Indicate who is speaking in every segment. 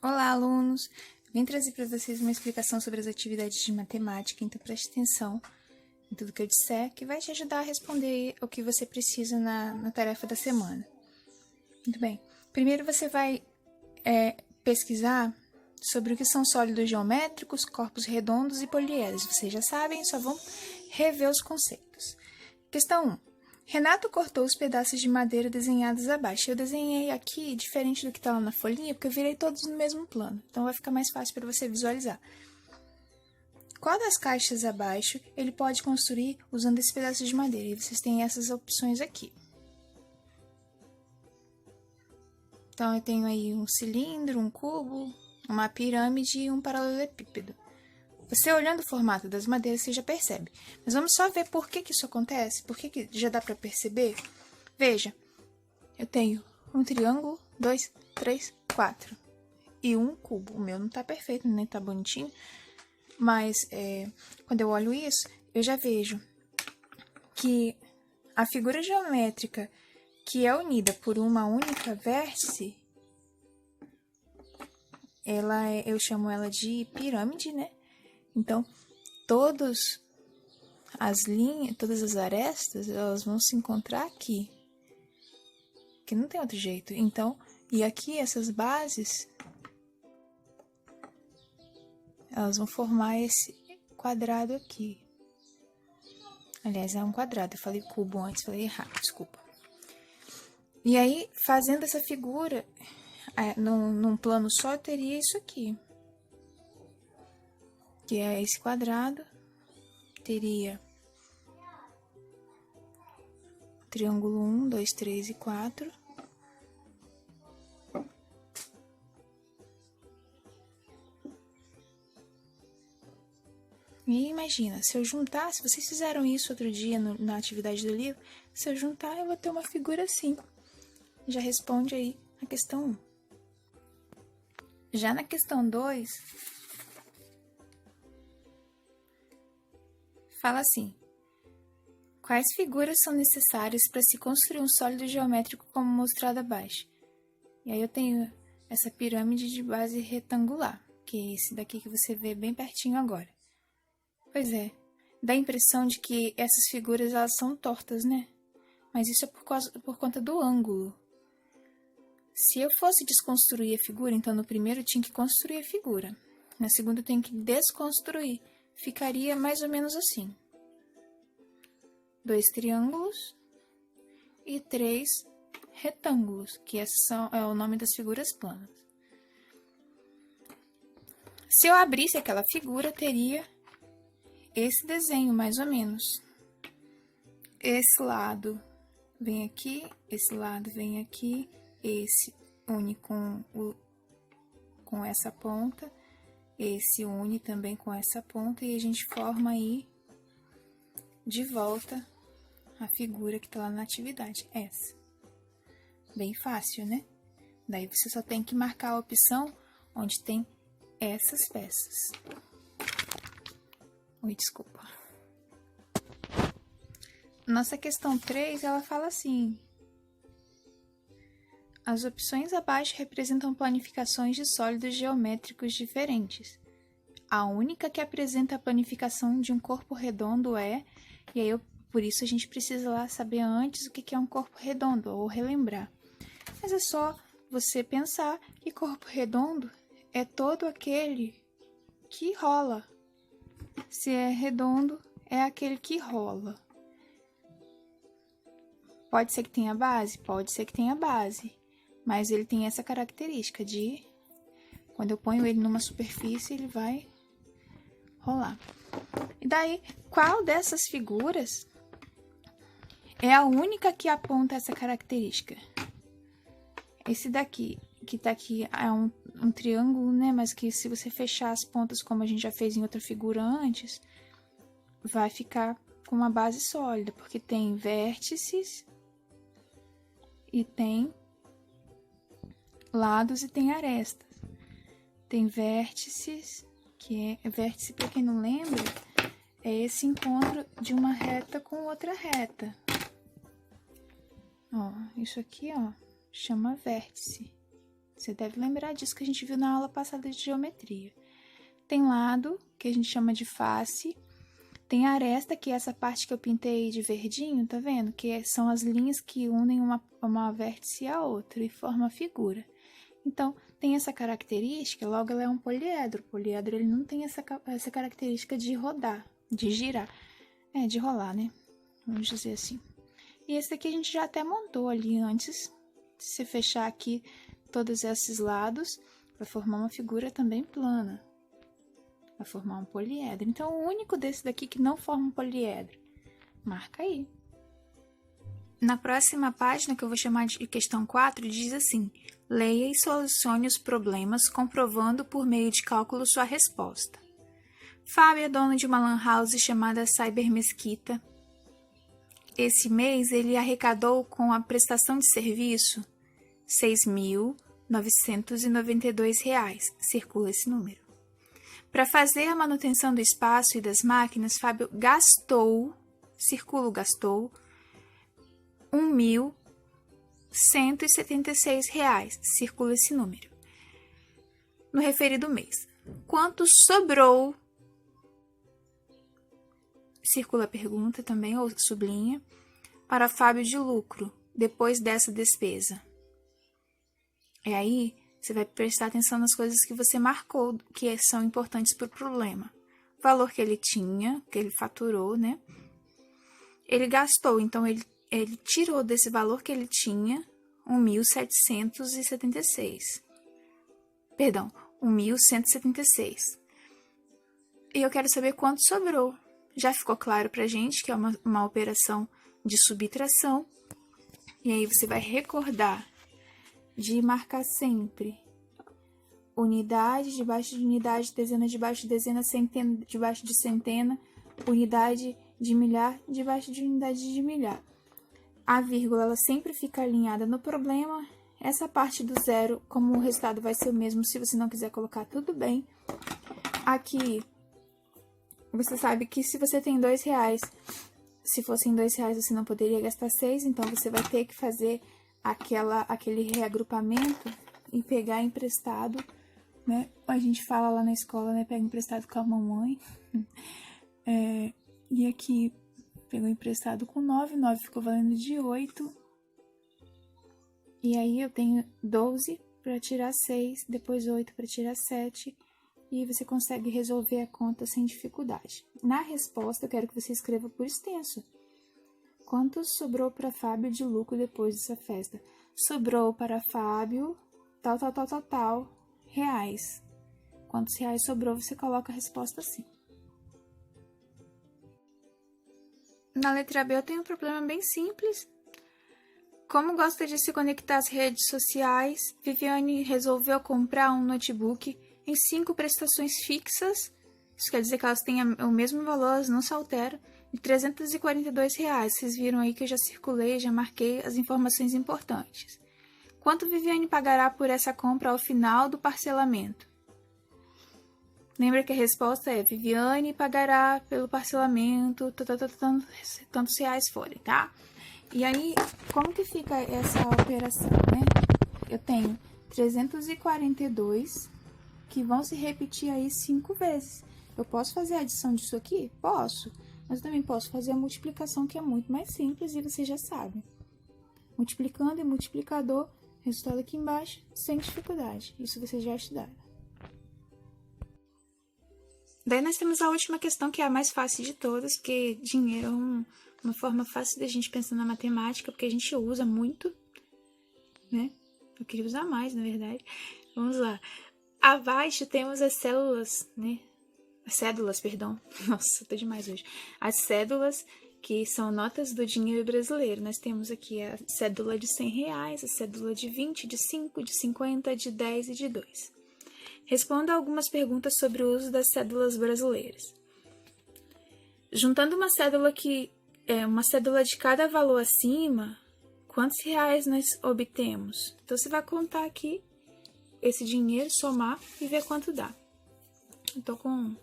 Speaker 1: Olá, alunos! Vim trazer para vocês uma explicação sobre as atividades de matemática, então preste atenção em tudo que eu disser, que vai te ajudar a responder o que você precisa na tarefa da semana. Muito bem. Primeiro você vai pesquisar sobre o que são sólidos geométricos, corpos redondos e poliedros. Vocês já sabem, só vão rever os conceitos. Questão 1. Renato cortou os pedaços de madeira desenhados abaixo. Eu desenhei aqui diferente do que está lá na folhinha, porque eu virei todos no mesmo plano. Então, vai ficar mais fácil para você visualizar. Qual das caixas abaixo ele pode construir usando esse pedaço de madeira? E vocês têm essas opções aqui. Então, eu tenho aí um cilindro, um cubo, uma pirâmide e um paralelepípedo. Você olhando o formato das madeiras, você já percebe. Mas vamos só ver por que isso acontece, por que já dá para perceber. Veja, eu tenho um triângulo, 2, 3, 4 e um cubo. O meu não tá perfeito, nem tá bonitinho, mas quando eu olho isso, eu já vejo que a figura geométrica que é unida por uma única vértice, eu chamo ela de pirâmide, né? Então, todas as linhas, todas as arestas, elas vão se encontrar aqui. Que não tem outro jeito. Então, e aqui essas bases, elas vão formar esse quadrado aqui. Aliás, é um quadrado. Eu falei cubo antes, falei errado, desculpa. E aí, fazendo essa figura, num plano só, eu teria isso aqui. Que é esse quadrado, teria triângulo 1, 2, 3 e 4. E imagina, se eu juntar, se vocês fizeram isso outro dia na atividade do livro, se eu juntar, eu vou ter uma figura assim. Já responde aí a questão 1. Já na questão 2, fala assim: quais figuras são necessárias para se construir um sólido geométrico como mostrado abaixo? E aí eu tenho essa pirâmide de base retangular, que é esse daqui que você vê bem pertinho agora. Pois é, dá a impressão de que essas figuras elas são tortas, né? Mas isso é por conta do ângulo. Se eu fosse desconstruir a figura, então no primeiro eu tinha que construir a figura. Na segunda eu tenho que desconstruir. Ficaria mais ou menos assim. 2 triângulos e 3 retângulos, que é o nome das figuras planas. Se eu abrisse aquela figura, teria esse desenho, mais ou menos. Esse lado vem aqui, esse lado vem aqui, esse une com essa ponta, esse une também com essa ponta, e a gente forma aí de volta a figura que tá lá na atividade, essa. Bem fácil, né? Daí você só tem que marcar a opção onde tem essas peças. Oi, desculpa. Nossa questão 3, ela fala assim: as opções abaixo representam planificações de sólidos geométricos diferentes. A única que apresenta a planificação de um corpo redondo é... E aí, por isso, a gente precisa lá saber antes o que é um corpo redondo, ou relembrar. Mas é só você pensar que corpo redondo é todo aquele que rola. Se é redondo, é aquele que rola. Pode ser que tenha base? Pode ser que tenha base. Mas ele tem essa característica de, quando eu ponho ele numa superfície, ele vai rolar. E daí, qual dessas figuras é a única que aponta essa característica? Esse daqui, que tá aqui, é um triângulo, né? Mas que se você fechar as pontas, como a gente já fez em outra figura antes, vai ficar com uma base sólida, porque tem vértices e tem lados e tem arestas. Tem vértices, que é vértice, para quem não lembra, é esse encontro de uma reta com outra reta. Ó, isso aqui, ó, chama vértice. Você deve lembrar disso que a gente viu na aula passada de geometria. Tem lado, que a gente chama de face. Tem aresta, que é essa parte que eu pintei de verdinho, tá vendo? Que são as linhas que unem uma vértice à outra e formam a figura. Então, tem essa característica, logo ela é um poliedro. O poliedro ele não tem essa característica de rodar, de girar. De rolar, né? Vamos dizer assim. E esse daqui a gente já até montou ali antes. Se você fechar aqui todos esses lados, vai formar uma figura também plana. Vai formar um poliedro. Então, o único desse daqui que não forma um poliedro. Marca aí. Na próxima página, que eu vou chamar de questão 4, diz assim: leia e solucione os problemas comprovando por meio de cálculo sua resposta. Fábio é dono de uma lan house chamada Cyber Mesquita. Esse mês, ele arrecadou com a prestação de serviço R$ 6.992. Circula esse número. Para fazer a manutenção do espaço e das máquinas, Fábio gastou R$ 1.176. Circula esse número. No referido mês. Quanto sobrou? Circula a pergunta também, ou sublinha, para Fábio de lucro, depois dessa despesa. E aí, você vai prestar atenção nas coisas que você marcou, que são importantes para o problema. O valor que ele tinha, que ele faturou, né? Ele gastou, então ele tirou desse valor que ele tinha 1.776. Perdão, 1.176. E eu quero saber quanto sobrou. Já ficou claro pra gente que é uma operação de subtração. E aí você vai recordar de marcar sempre unidade debaixo de unidade, dezena debaixo de dezena, centena debaixo de centena, unidade de milhar debaixo de unidade de milhar. A vírgula ela sempre fica alinhada no problema. Essa parte do zero, como o resultado vai ser o mesmo, se você não quiser colocar, tudo bem. Aqui, você sabe que se você tem R$2, se fossem R$2 você não poderia gastar 6, então você vai ter que fazer aquele reagrupamento e pegar emprestado, né? A gente fala lá na escola, né? Pega emprestado com a mamãe. E aqui, pegou emprestado com 9 ficou valendo de 8. E aí eu tenho 12 para tirar 6, depois 8 para tirar 7. E você consegue resolver a conta sem dificuldade. Na resposta, eu quero que você escreva por extenso. Quanto sobrou para Fábio de lucro depois dessa festa? Sobrou para Fábio, tal, reais. Quantos reais sobrou, você coloca a resposta assim. Na letra B, eu tenho um problema bem simples. Como gosta de se conectar às redes sociais, Viviane resolveu comprar um notebook em 5 prestações fixas, isso quer dizer que elas têm o mesmo valor, elas não se alteram, de R$342. Vocês viram aí que eu já circulei, já marquei as informações importantes. Quanto Viviane pagará por essa compra ao final do parcelamento? Lembra que a resposta é Viviane pagará pelo parcelamento, tantos reais forem, tá? E aí, como que fica essa operação, né? Eu tenho 342 que vão se repetir aí 5 vezes. Eu posso fazer a adição disso aqui? Posso. Mas eu também posso fazer a multiplicação, que é muito mais simples e você já sabe. Multiplicando e multiplicador, resultado aqui embaixo, sem dificuldade. Isso você já estudaram. Daí nós temos a última questão, que é a mais fácil de todas, porque dinheiro é uma forma fácil da gente pensar na matemática, porque a gente usa muito, né? Eu queria usar mais, na verdade. Vamos lá. Abaixo temos as células, né? As cédulas, perdão. Nossa, tô demais hoje. As cédulas, que são notas do dinheiro brasileiro. Nós temos aqui a cédula de R$100, a cédula de 20, de 5, de 50, de 10 e de 2. Responda algumas perguntas sobre o uso das cédulas brasileiras. Juntando uma cédula uma cédula de cada valor acima, quantos reais nós obtemos? Então, você vai contar aqui esse dinheiro, somar e ver quanto dá. Eu tô com uma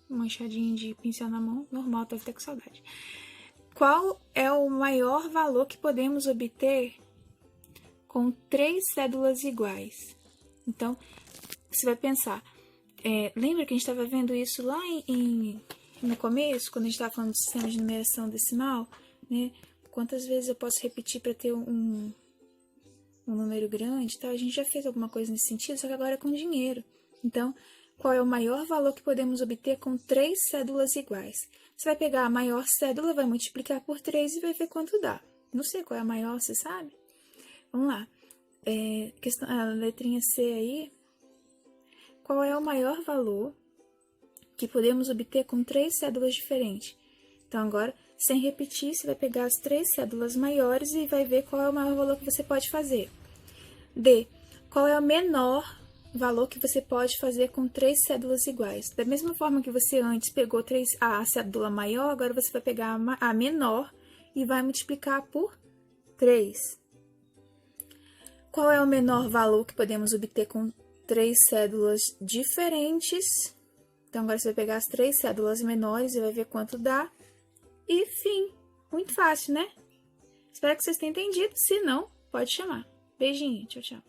Speaker 1: manchadinha de pincel na mão, normal, deve ter com saudade. Qual é o maior valor que podemos obter com 3 cédulas iguais? Então, você vai pensar, lembra que a gente estava vendo isso lá no começo, quando a gente estava falando do sistema de numeração decimal, né? Quantas vezes eu posso repetir para ter um número grande, tá? A gente já fez alguma coisa nesse sentido, só que agora é com dinheiro. Então, qual é o maior valor que podemos obter com 3 cédulas iguais? Você vai pegar a maior cédula, vai multiplicar por 3 e vai ver quanto dá. Não sei qual é a maior, você sabe? Vamos lá. A letrinha C aí. Qual é o maior valor que podemos obter com 3 cédulas diferentes? Então, agora, sem repetir, você vai pegar as 3 cédulas maiores e vai ver qual é o maior valor que você pode fazer. D. Qual é o menor valor que você pode fazer com 3 cédulas iguais? Da mesma forma que você antes pegou a cédula maior, agora você vai pegar a menor e vai multiplicar por 3. Qual é o menor valor que podemos obter com 3 cédulas diferentes? Então, agora você vai pegar as 3 cédulas menores e vai ver quanto dá. E fim. Muito fácil, né? Espero que vocês tenham entendido. Se não, pode chamar. Beijinho. Tchau, tchau.